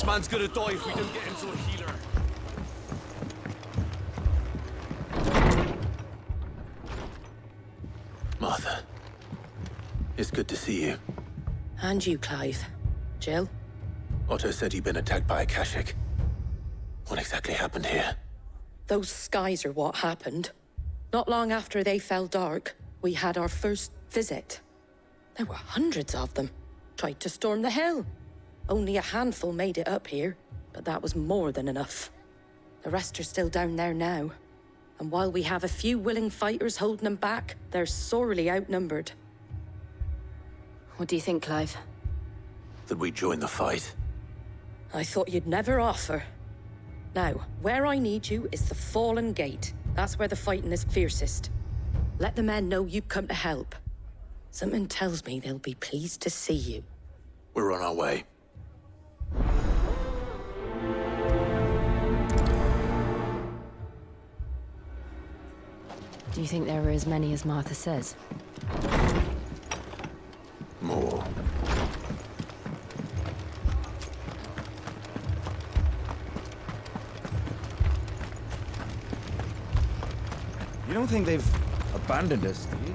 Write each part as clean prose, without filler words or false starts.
man's gonna die if we don't get him to a healer. Martha, it's good to see you. And you, Clive. Jill? Otto said you'd been attacked by a Akashic. What exactly happened here? Those skies are what happened. Not long after they fell dark, we had our first visit. There were hundreds of them. Tried to storm the hill. Only a handful made it up here, but that was more than enough. The rest are still down there now. And while we have a few willing fighters holding them back, they're sorely outnumbered. What do you think, Clive? That we join the fight? I thought you'd never offer. Now, where I need you is the Fallen Gate. That's where the fighting is fiercest. Let the men know you've come to help. Something tells me they'll be pleased to see you. We're on our way. Do you think there are as many as Martha says? More. You don't think they've abandoned us, do you?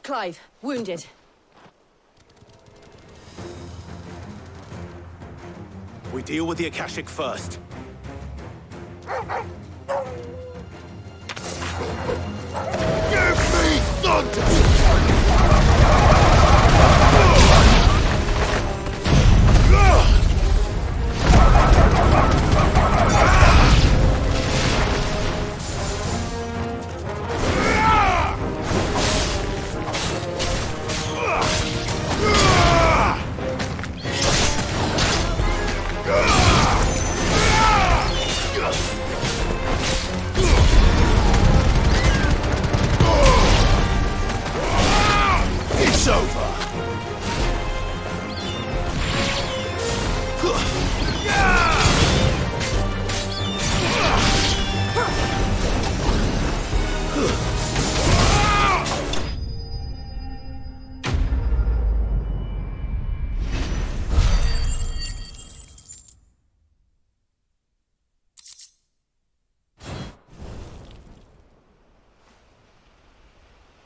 Clive, wounded. We deal with the Akashic first. Give me thunder! It's over!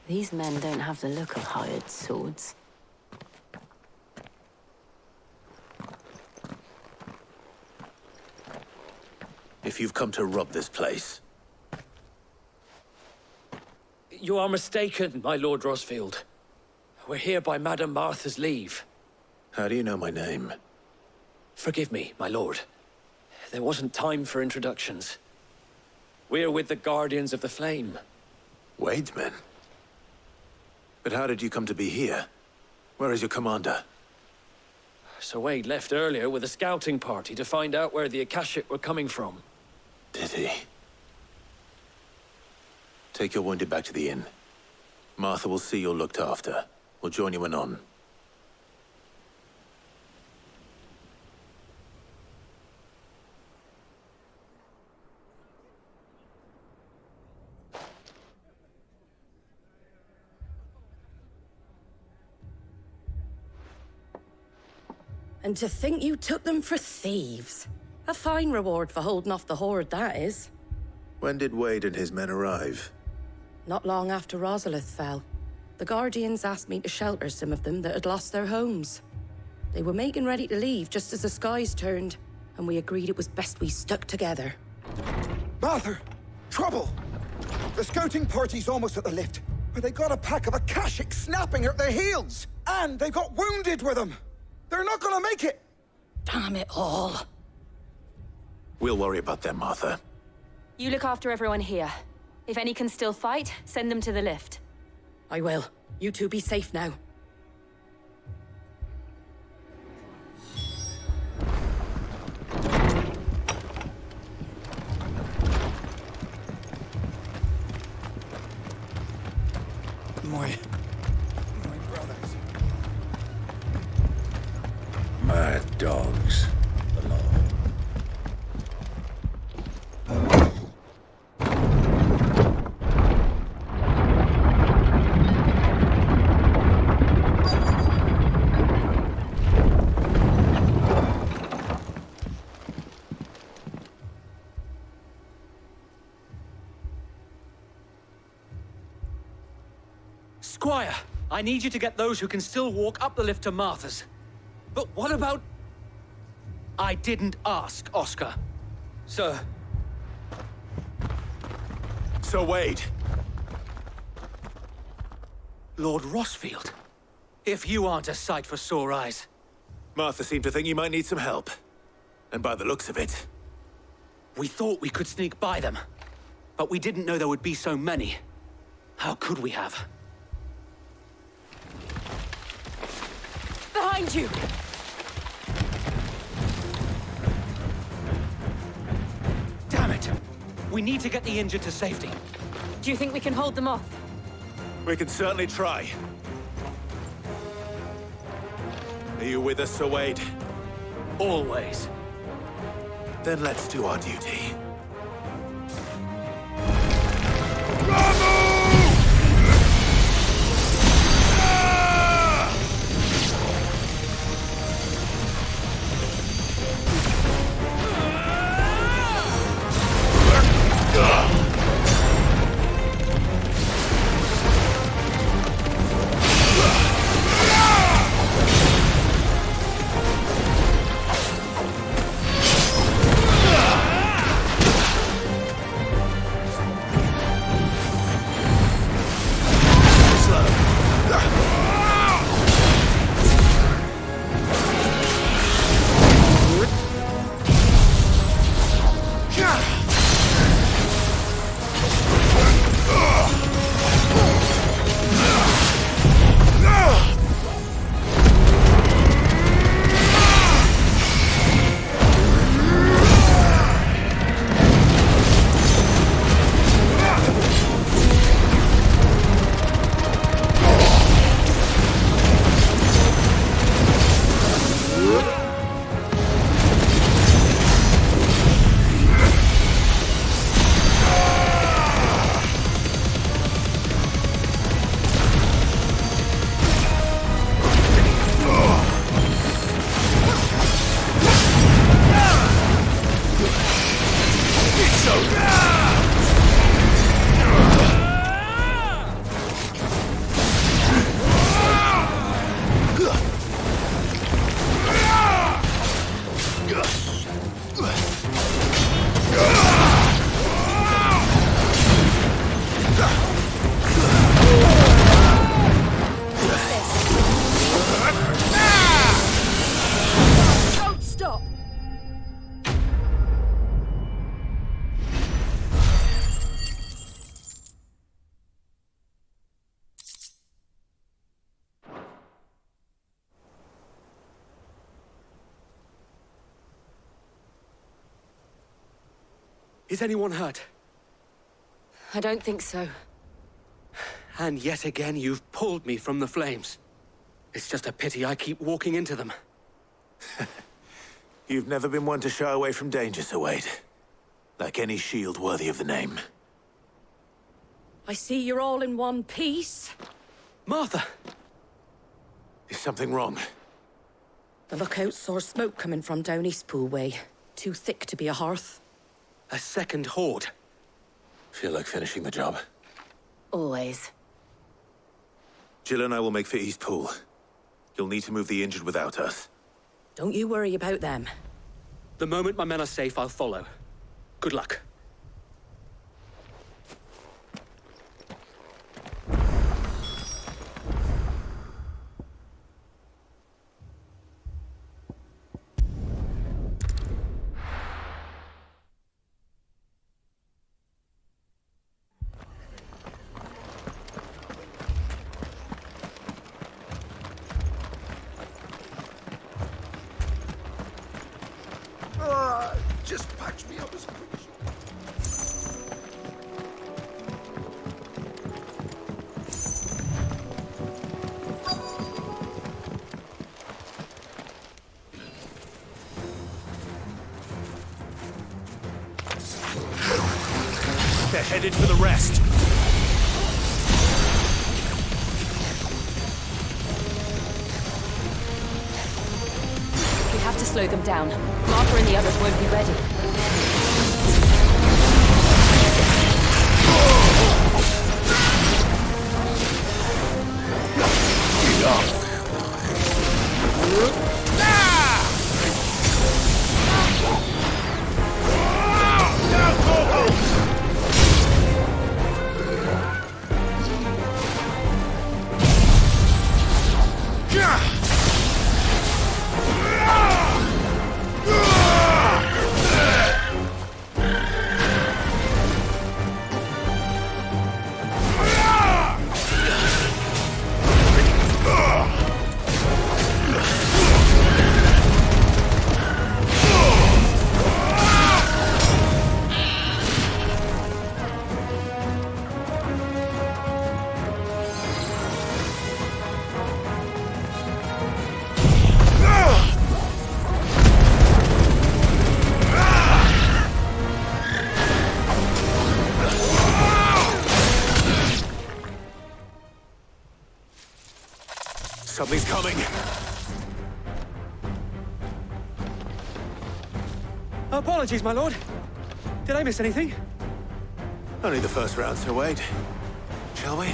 These men don't have the look of hired swords. If you've come to rob this place, You are mistaken, my Lord Rosfield. We're here by Madame Martha's leave. how do you know my name? Forgive me, my lord. There wasn't time for introductions. We're with the Guardians of the Flame. Wade's men? But how did you come to be here? Where is your commander? Sir Wade left earlier with a scouting party to find out where the Akashic were coming from. Did he? Take your wounded back to the inn. Martha will see you're looked after. We'll join you anon. And to think you took them for thieves. A fine reward for holding off the horde, that is. When did Wade and his men arrive? Not long after Rosalith fell. The Guardians asked me to shelter some of them that had lost their homes. They were making ready to leave just as the skies turned, and we agreed it was best we stuck together. Martha! Trouble! The scouting party's almost at the lift, but they got a pack of Akashic snapping at their heels! And they got wounded with them! They're not gonna make it! Damn it all. We'll worry about them, Martha. You look after everyone here. If any can still fight, send them to the lift. I will. You two be safe now. my brothers. Mad dogs. Alone. Squire, I need you to get those who can still walk up the lift to Martha's. But what about... I didn't ask, Oscar. Sir. So Wade. Lord Rossfield. If you aren't a sight for sore eyes. Martha seemed to think you might need some help. And by the looks of it... We thought we could sneak by them. But we didn't know there would be so many. How could we have? Behind you! Damn it! We need to get the injured to safety. Do you think we can hold them off? We can certainly try. Are you with us, Sir Wade? Always. Then let's do our duty. Is anyone hurt? I don't think so. And yet again, you've pulled me from the flames. It's just a pity I keep walking into them. You've never been one to shy away from danger, Sir Wade. Like any shield worthy of the name. I see you're all in one piece. Martha! Is something wrong? The lookout saw smoke coming from down Eastpool way. Too thick to be a hearth. A second horde. Feel like finishing the job. Always. Jill and I will make for Eastpool. You'll need to move the injured without us. Don't you worry about them. The moment my men are safe, I'll follow. Good luck. Just patch me up as quick as you headed for the rest. We have to slow them down. Martha and the others won't be ready. Something's coming. Apologies, my lord. Did I miss anything? Only the first round, so wait. Shall we?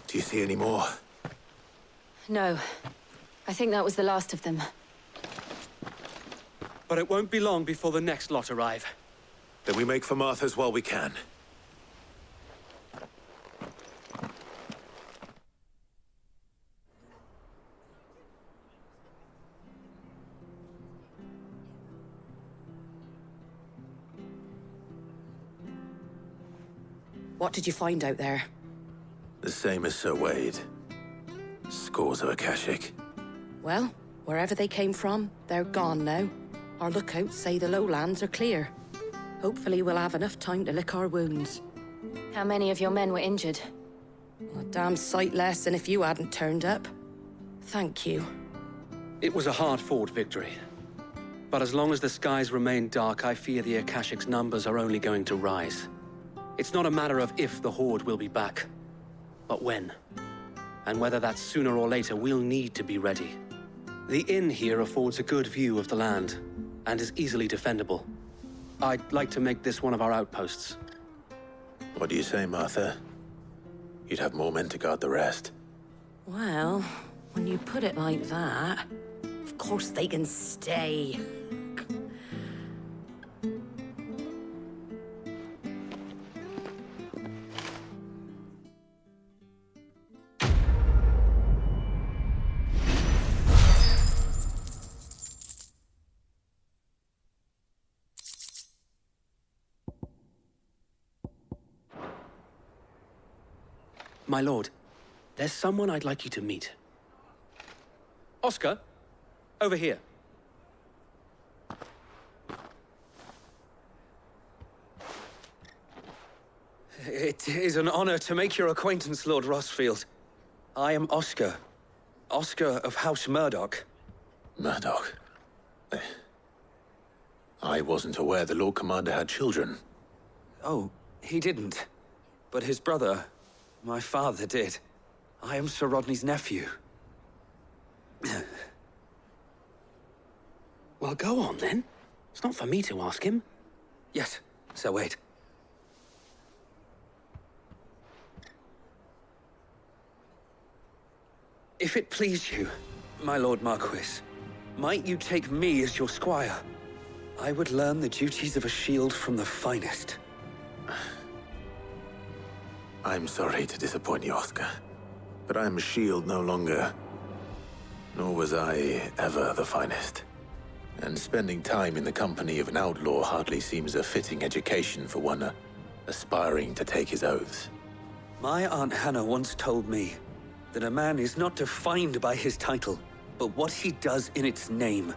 Do you see any more? No. I think that was the last of them. But it won't be long before the next lot arrive. Then we make for Martha's while we can. What did you find out there? The same as Sir Wade. Scores of Akashic. Well, wherever they came from, they're gone now. Our lookouts say the lowlands are clear. Hopefully we'll have enough time to lick our wounds. How many of your men were injured? A damn sight less than if you hadn't turned up. Thank you. It was a hard-fought victory. But as long as the skies remain dark, I fear the Akashic's numbers are only going to rise. It's not a matter of if the Horde will be back, but when. And whether that's sooner or later, we'll need to be ready. The inn here affords a good view of the land, and is easily defendable. I'd like to make this one of our outposts. What do you say, Martha? You'd have more men to guard the rest. Well, when you put it like that, of course they can stay. My lord, there's someone I'd like you to meet. Oscar, over here. It is an honor to make your acquaintance, Lord Rossfield. I am Oscar. Oscar of House Murdoch. Murdoch. I wasn't aware the Lord Commander had children. Oh, he didn't. But his brother, my father, did. I am Sir Rodney's nephew. Well, go on then. It's not for me to ask him. Yes, Sir Wade. If it please you, my Lord Marquis, might you take me as your squire? I would learn the duties of a shield from the finest. I'm sorry to disappoint you, Oscar. But I'm a shield no longer. Nor was I ever the finest. And spending time in the company of an outlaw hardly seems a fitting education for one aspiring to take his oaths. My Aunt Hannah once told me that a man is not defined by his title, but what he does in its name.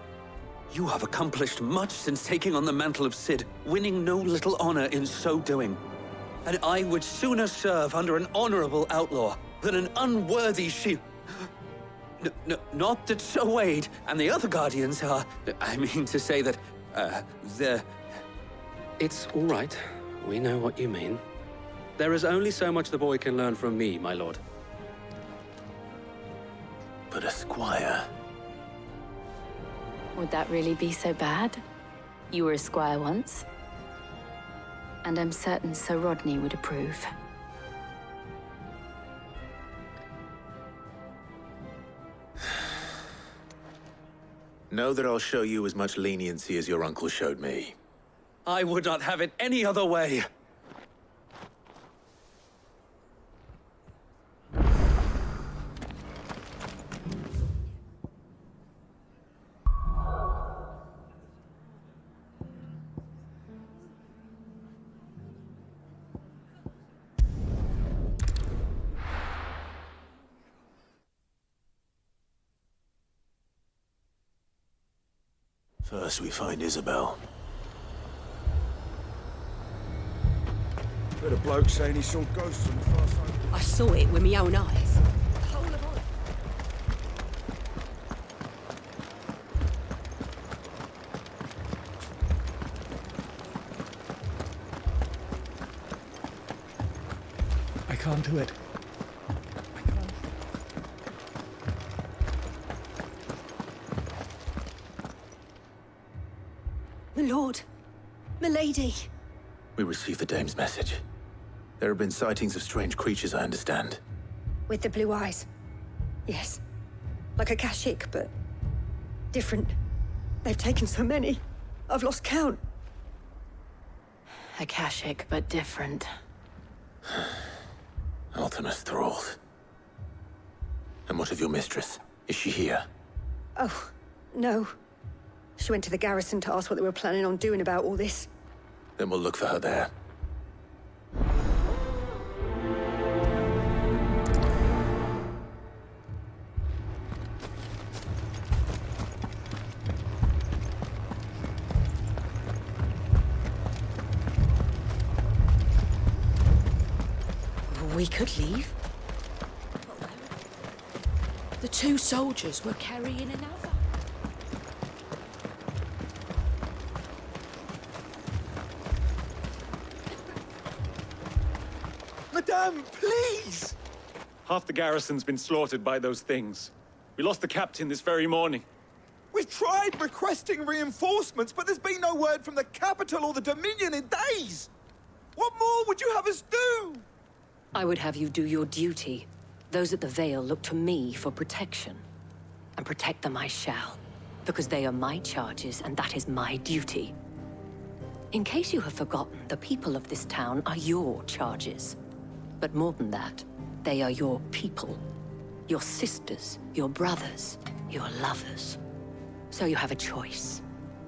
You have accomplished much since taking on the mantle of Cid, winning no little honor in so doing. And I would sooner serve under an honorable outlaw than an unworthy shield. Not that Sir Wade and the other Guardians are... I mean to say that, they're... It's all right. We know what you mean. There is only so much the boy can learn from me, my lord. But a squire... Would that really be so bad? You were a squire once. And I'm certain Sir Rodney would approve. Know that I'll show you as much leniency as your uncle showed me. I would not have it any other way. First we find Isabel. Heard a bloke saying he saw ghosts on the far side. I saw it with my own eyes. The whole of Olive. I can't do it. My lord. Milady. We received the dame's message. There have been sightings of strange creatures, I understand. With the blue eyes. Yes. Like a Kashik, but different. They've taken so many. I've lost count. Akashic, but different. Ultimus thralls. And what of your mistress? Is she here? Oh, no. She went to the garrison to ask what they were planning on doing about all this. Then we'll look for her there. We could leave. The two soldiers were carrying another. Madame, please! Half the garrison's been slaughtered by those things. We lost the captain this very morning. We've tried requesting reinforcements, but there's been no word from the capital or the Dominion in days! What more would you have us do? I would have you do your duty. Those at the Vale look to me for protection. And protect them I shall. Because they are my charges, and that is my duty. In case you have forgotten, the people of this town are your charges. But more than that, they are your people. Your sisters, your brothers, your lovers. So you have a choice.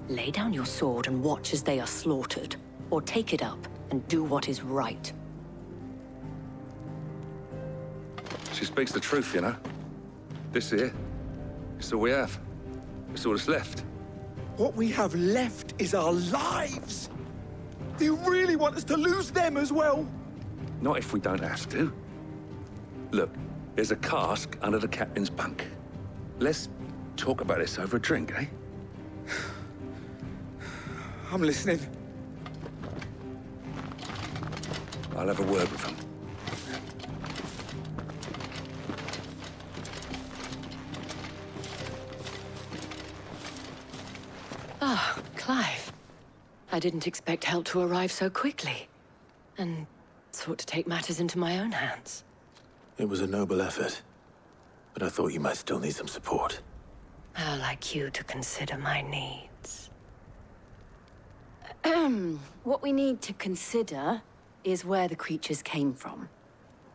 Lay down your sword and watch as they are slaughtered, or take it up and do what is right. She speaks the truth, you know. This here, it's all we have. It's all that's left. What we have left is our lives! Do you really want us to lose them as well? Not if we don't have to. Look, there's a cask under the captain's bunk. Let's talk about this over a drink, eh? I'm listening. I'll have a word with him. Ah, Clive. I didn't expect help to arrive so quickly. And sought to take matters into my own hands. It was a noble effort, but I thought you might still need some support. How like you to consider my needs. What we need to consider is where the creatures came from.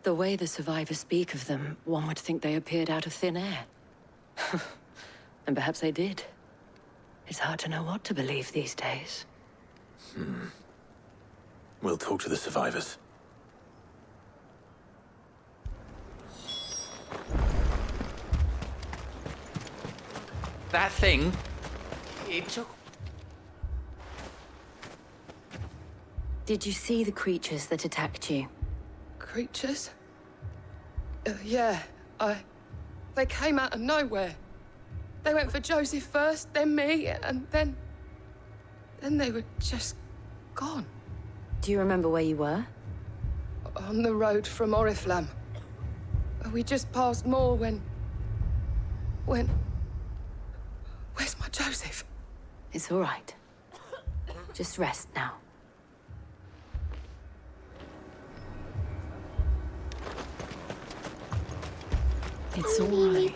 The way the survivors speak of them, one would think they appeared out of thin air. And perhaps they did. It's hard to know what to believe these days. We'll talk to the survivors. That thing, it took... Did you see the creatures that attacked you? Creatures? Yeah, they came out of nowhere. They went for Joseph first, then me, and then they were just gone. Do you remember where you were? On the road from Oriflamme. We just passed Moor when... Where's my Joseph? It's all right. Just rest now. It's all right.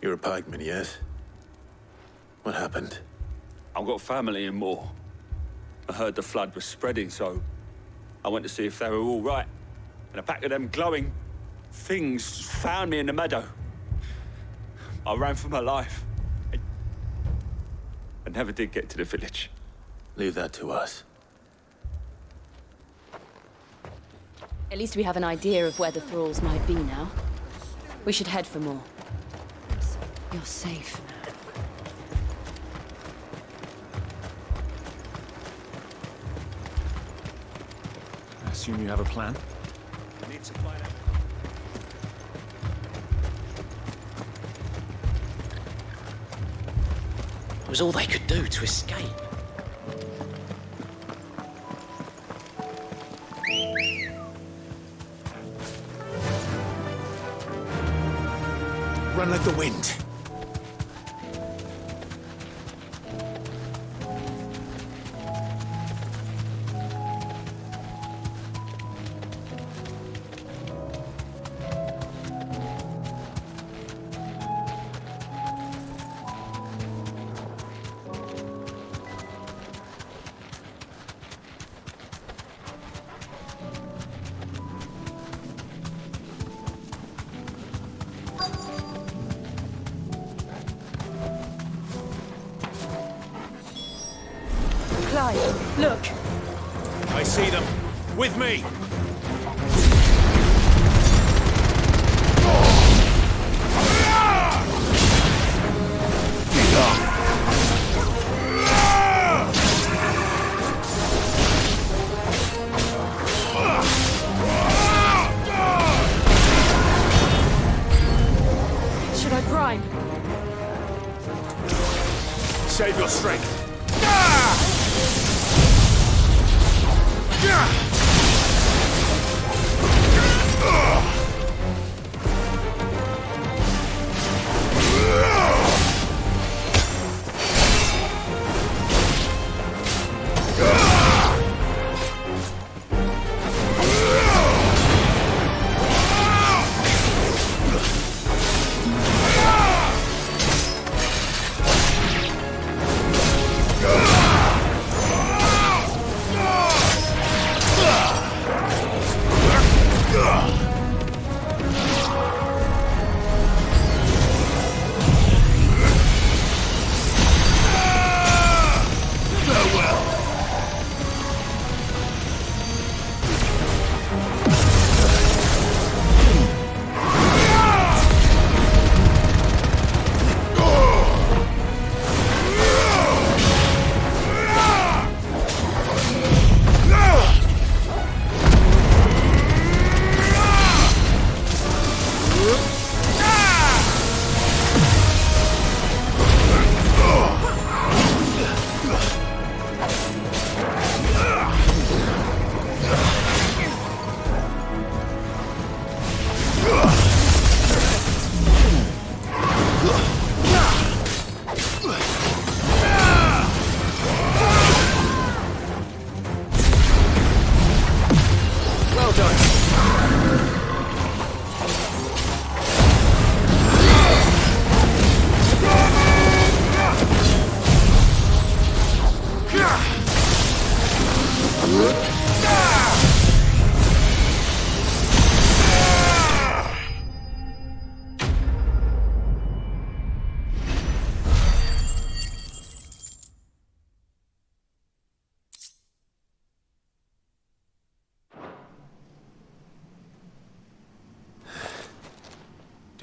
You're a pikeman, yes? What happened? I've got family in Moor. I heard the flood was spreading, so I went to see if they were all right. And a pack of them glowing things found me in the meadow. I ran for my life. I never did get to the village. Leave that to us. At least we have an idea of where the thralls might be now. We should head for more. You're safe now. I assume you have a plan? Need to find out. It was all they could do to escape. Run like the wind. Clive, look! I see them. With me! Should I prime? Save your strength.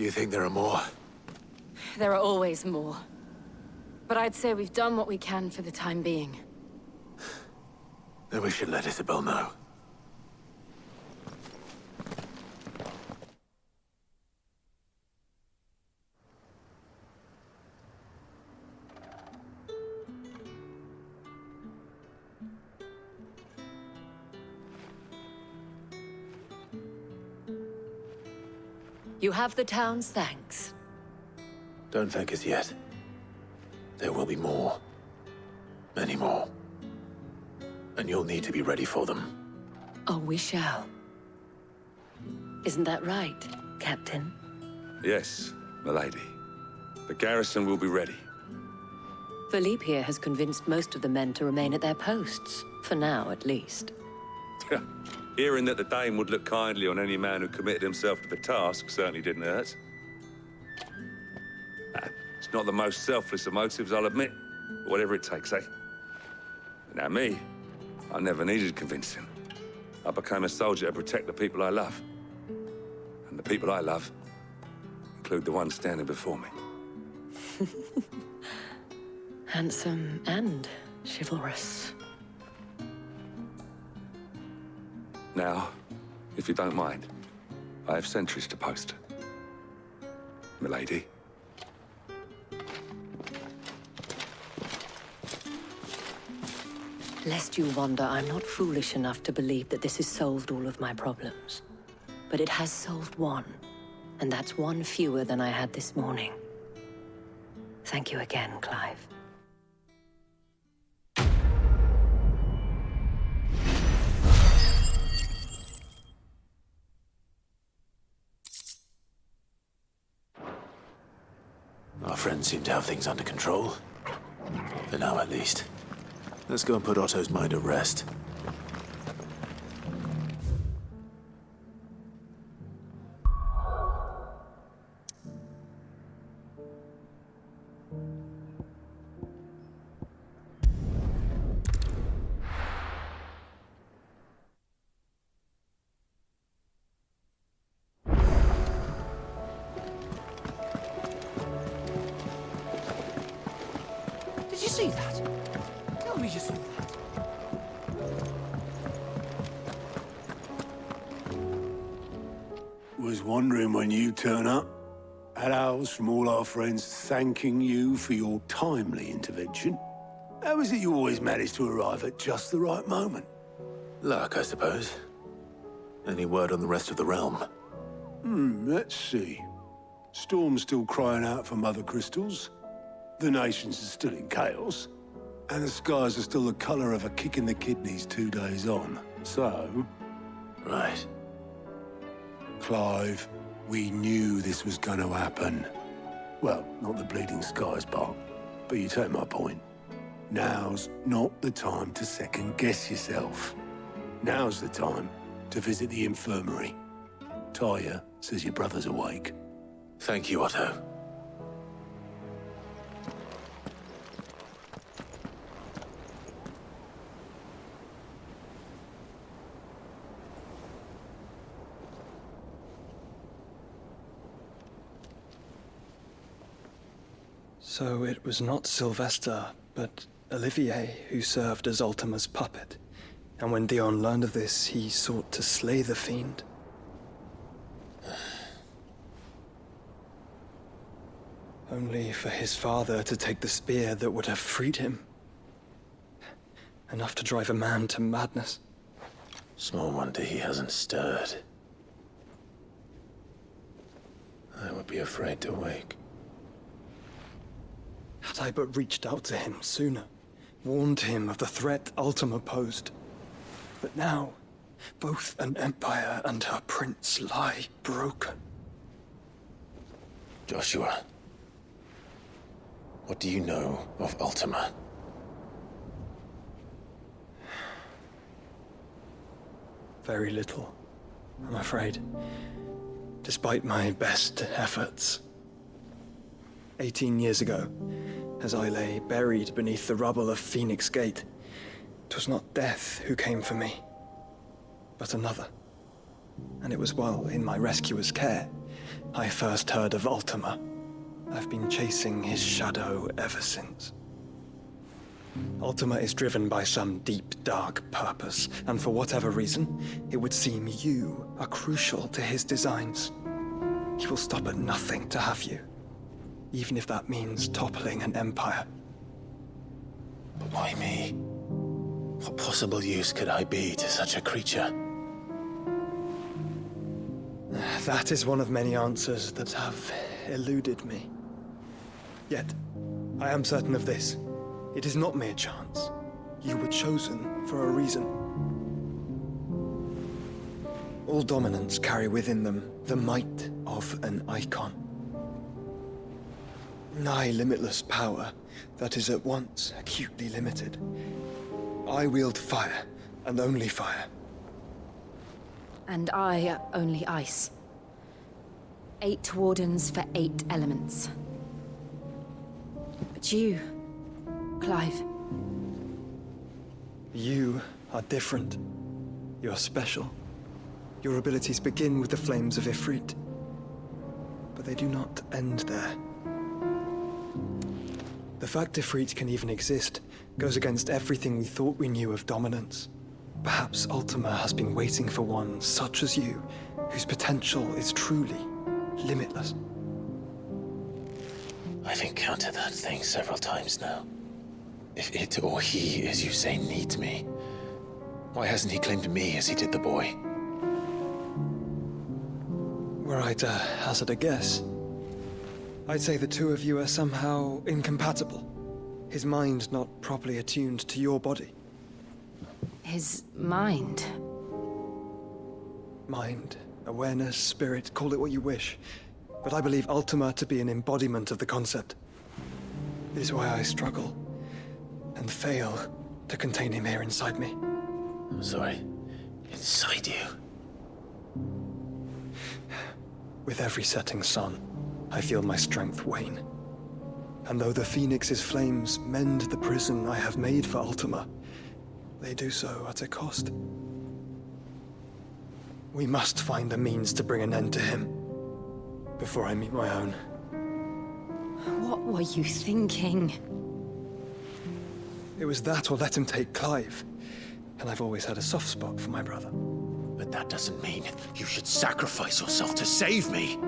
Do you think there are more? There are always more. But I'd say we've done what we can for the time being. Then we should let Isabel know. You have the town's thanks. Don't thank us yet. There will be more. Many more. And you'll need to be ready for them. Oh, we shall. Isn't that right, Captain? Yes, milady. The garrison will be ready. Philippe here has convinced most of the men to remain at their posts. For now, at least. Hearing that the Dane would look kindly on any man who committed himself to the task certainly didn't hurt. It's not the most selfless of motives, I'll admit. But whatever it takes, eh? Now me, I never needed convincing. I became a soldier to protect the people I love. And the people I love include the ones standing before me. Handsome and chivalrous. Now, if you don't mind, I have sentries to post. Milady. Lest you wonder, I'm not foolish enough to believe that this has solved all of my problems. But it has solved one, and that's one fewer than I had this morning. Thank you again, Clive. Our friends seem to have things under control. For now, at least. Let's go and put Otto's mind at rest. Did you see that? Tell me you saw that. Was wondering when you turn up. Had owls from all our friends thanking you for your timely intervention. How is it you always manage to arrive at just the right moment? Luck, I suppose. Any word on the rest of the realm? Let's see. Storm's still crying out for mother crystals. The nations are still in chaos. And the skies are still the color of a kick in the kidneys 2 days on. So... Right. Clive, we knew this was going to happen. Well, not the bleeding skies part, but you take my point. Now's not the time to second-guess yourself. Now's the time to visit the infirmary. Talia says your brother's awake. Thank you, Otto. So it was not Sylvester, but Olivier who served as Ultima's puppet. And when Dion learned of this, he sought to slay the fiend. Only for his father to take the spear that would have freed him. Enough to drive a man to madness. Small wonder he hasn't stirred. I would be afraid to wake. Had I but reached out to him sooner, warned him of the threat Ultima posed. But now, both an empire and her prince lie broken. Joshua, what do you know of Ultima? Very little, I'm afraid. Despite my best efforts. 18 years ago, as I lay buried beneath the rubble of Phoenix Gate, 'twas not death who came for me, but another. And it was while in my rescuer's care, I first heard of Ultima. I've been chasing his shadow ever since. Ultima is driven by some deep, dark purpose, and for whatever reason, it would seem you are crucial to his designs. He will stop at nothing to have you, even if that means toppling an empire. But why me? What possible use could I be to such a creature? That is one of many answers that have eluded me. Yet, I am certain of this. It is not mere chance. You were chosen for a reason. All dominants carry within them the might of an icon. Nigh limitless power that is at once acutely limited. I wield fire, and only fire. And I only ice. 8 wardens for 8 elements. But you, Clive. You are different. You're special. Your abilities begin with the flames of Ifrit. But they do not end there. The fact Ifrit can even exist goes against everything we thought we knew of dominance. Perhaps Ultima has been waiting for one such as you, whose potential is truly limitless. I've encountered that thing several times now. If it or he, as you say, needs me, why hasn't he claimed me as he did the boy? Were I to hazard a guess, I'd say the two of you are somehow incompatible. His mind not properly attuned to your body. His mind? Mind, awareness, spirit, call it what you wish. But I believe Ultima to be an embodiment of the concept. It is why I struggle and fail to contain him here inside me. I'm sorry. Inside you? With every setting sun, I feel my strength wane. And though the Phoenix's flames mend the prison I have made for Ultima, they do so at a cost. We must find a means to bring an end to him before I meet my own. What were you thinking? It was that or let him take Clive. And I've always had a soft spot for my brother. But that doesn't mean you should sacrifice yourself to save me.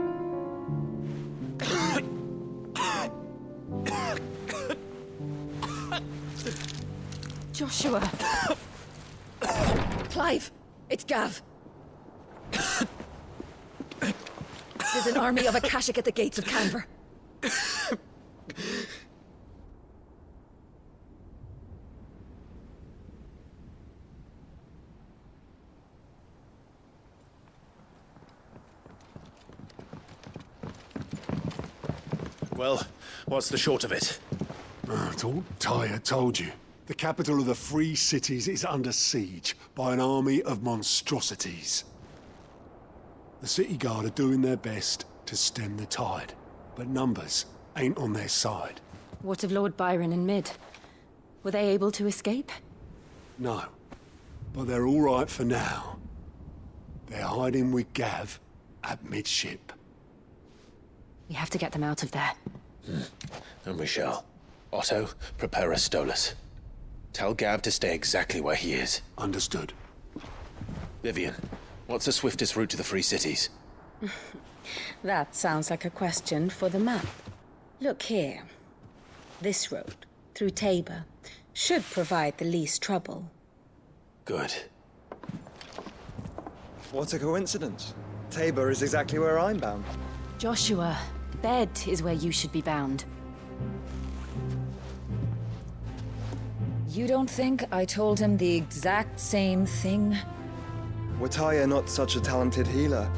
Joshua. Clive, it's Gav. There's an army of Akashic at the gates of Canver. Well, what's the short of it? I thought Tyre told you. The capital of the Free Cities is under siege by an army of monstrosities. The City Guard are doing their best to stem the tide, but numbers ain't on their side. What of Lord Byron and Mid? Were they able to escape? No, but they're all right for now. They're hiding with Gav at midship. We have to get them out of there. And we shall. Otto, prepare a Stolas. Tell Gav to stay exactly where he is. Understood. Vivian, what's the swiftest route to the Free Cities? That sounds like a question for the map. Look here. This road, through Tabor, should provide the least trouble. Good. What a coincidence. Tabor is exactly where I'm bound. Joshua, bed is where you should be bound. You don't think I told him the exact same thing? Were Tyre not such a talented healer,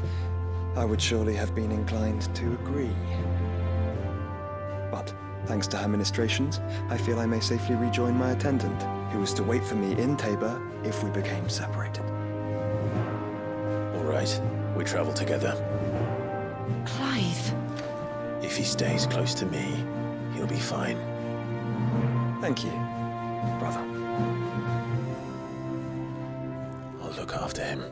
I would surely have been inclined to agree. But, thanks to her ministrations, I feel I may safely rejoin my attendant, who was to wait for me in Tabor if we became separated. All right, we travel together. Clive. If he stays close to me, he'll be fine. Thank you, brother. I'll look after him.